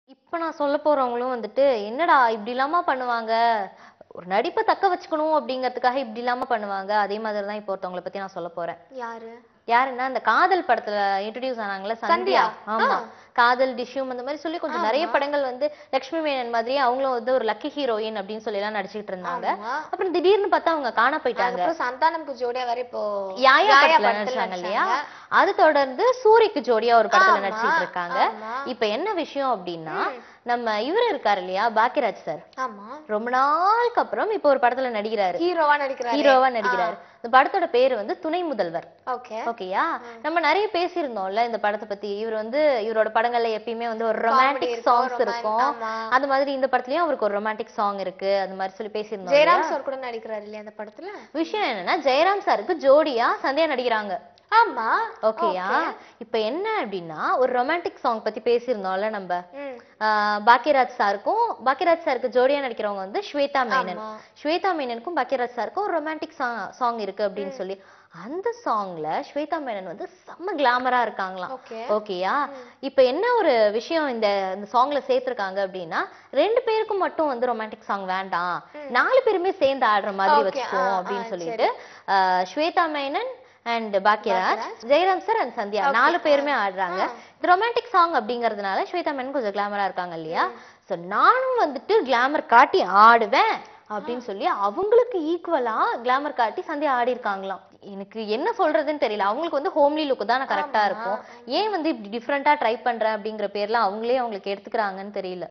இப்ப நான் சொல்ல போறவங்களும் வந்துட்டு, என்னடா இப்படிலாமா பண்ணுவாங்க? ஒரு நடிப்ப தக்க வச்சுக்கணும் அப்படிங்கிறதுக்காக இப்படிலாமா பண்ணுவாங்க? அதே மாதிரி தான் இப்போ ஒருத்தவங்கள பத்தி நான் சொல்லப் போறேன். யாரு? யாருன்னா, அந்த காதல் படத்துல இன்ட்ரோடியூஸ் ஆனாங்கல்ல சந்தியா. சந்தியா. ஆமா. ஆ. காதல், டிஷ்யூம் அந்த மாதிரி சொல்லி கொஞ்சம் நெறைய ஆமா. படங்கள் வந்து லட்சுமி மேனன் மாதிரியே அவங்களும் வந்து ஒரு லக்கி ஹீரோயின் அப்படின்னு சொல்லிலாம் நடிச்சுட்டு இருந்தாங்க. ஆமா. அப்புறம் திடீர்னு பார்த்தா அவங்க காண போயிட்டாங்க. அதுக்கப்புறம் சந்தானம்க்கு ஜோடியா வேற இப்போ யாயா படத்துல படத்துல நடிச்சாங்க இல்லையா? நடிச்சாங்க. அது தொடர்ந்து சூரிக்கு ஜோடியா ஒரு படத்துல ஆமா, நடிச்சிட்டு இருக்காங்க. ஆமா. இப்ப என்ன விஷயம் அப்படின்னா, நம்ம இவரு இருக்காரு இல்லையா? பாக்கியராஜ் சார். ஆமா. ரொம்ப நாளுக்கு அப்புறம் இப்ப ஒரு படத்துல நடிக்கிறாரு. ஹீரோவா நடிக்கிறாரு. ஹீரோவா நடிக்கிறாரு. இந்த படத்தோட பேரு வந்து துணை முதல்வர். ஓகே. ஓகேயா? நம்ம நிறைய பேசியிருந்தோம்ல இந்த படத்தை பத்தி. இவரோட படங்கள்ல எப்பயுமே வந்து ஒரு ரொமான்டிக் சாங்ஸ் இருக்கும். ஆமா. அந்த மாதிரி இந்த படத்துலயும் அவருக்கு ஒரு ரொமான்டிக் சாங் இருக்கு. அந்த மாதிரி சொல்லி பேசியிருந்தோம். ஜெயராம் சார் கூட நடிக்கிறாரு இல்லையா அந்த படத்துல? விஷயம் என்னன்னா, ஜெயராம் சாருக்கு ஜோடியா சந்தியா நடிக்கிறாங்க. ஆமா. ஓகேயா? இப்ப என்ன அப்படின்னா, ஒரு ரொமான்டிக் சாங் பத்தி பேசியிருந்தோம்ல நம்ம. ம். பாக்கியராஜ் சாருக்கு ஜோடியா நடிக்கிறவங்க வந்து ஸ்வேதா மேனன். ஆமா. ஸ்வேதா மேனனுக்கும் பாக்கியராஜ் சாருக்கும் ஒரு ரொமான்டிக் சாங் இருக்கு அப்படின்னு சொல்லி அந்த சாங்ல ஸ்வேதா மேனன் வந்து செம்ம கிளாமரா இருக்காங்களாம். ஓகே. ஓகேயா? இப்ப என்ன ஒரு விஷயம் இந்த சாங்ல சேர்த்திருக்காங்க அப்படின்னா, 2 பேருக்கும் மட்டும் வந்து ரொமான்டிக் சாங் வேண்டாம், 4 பேருமே சேர்ந்து ஆடுற மாதிரி வச்சுக்குவோம் அப்படின்னு சொல்லிட்டு Shweta Menon and Bhagyaraj, Jayaram sir and Sandhya 4 பேருமே ஆடுறாங்க. இது ரொமான்டிக் சாங் அப்படிங்கறதுனால ஸ்வேதா மேனன் கொஞ்சம் கிளாமரா இருக்காங்க இல்லையா? சோ நானும் வந்துட்டு கிளாமர் காட்டி ஆடுவேன் அப்படின்னு சொல்லி அவங்களுக்கு ஈக்குவலா கிளாமர் காட்டி சந்தியா ஆடி இருக்காங்களாம். எனக்கு என்ன சொல்றதுன்னு தெரியல. அவங்களுக்கு வந்து ஹோம்லி லுக் தான் கரெக்டா இருக்கும். ஏன் வந்து இப்படி டிஃப்ரெண்டா ட்ரை பண்றேன் அப்படிங்கிற பேர்ல அவங்களே அவங்களுக்கு எடுத்துக்கிறாங்கன்னு தெரியல.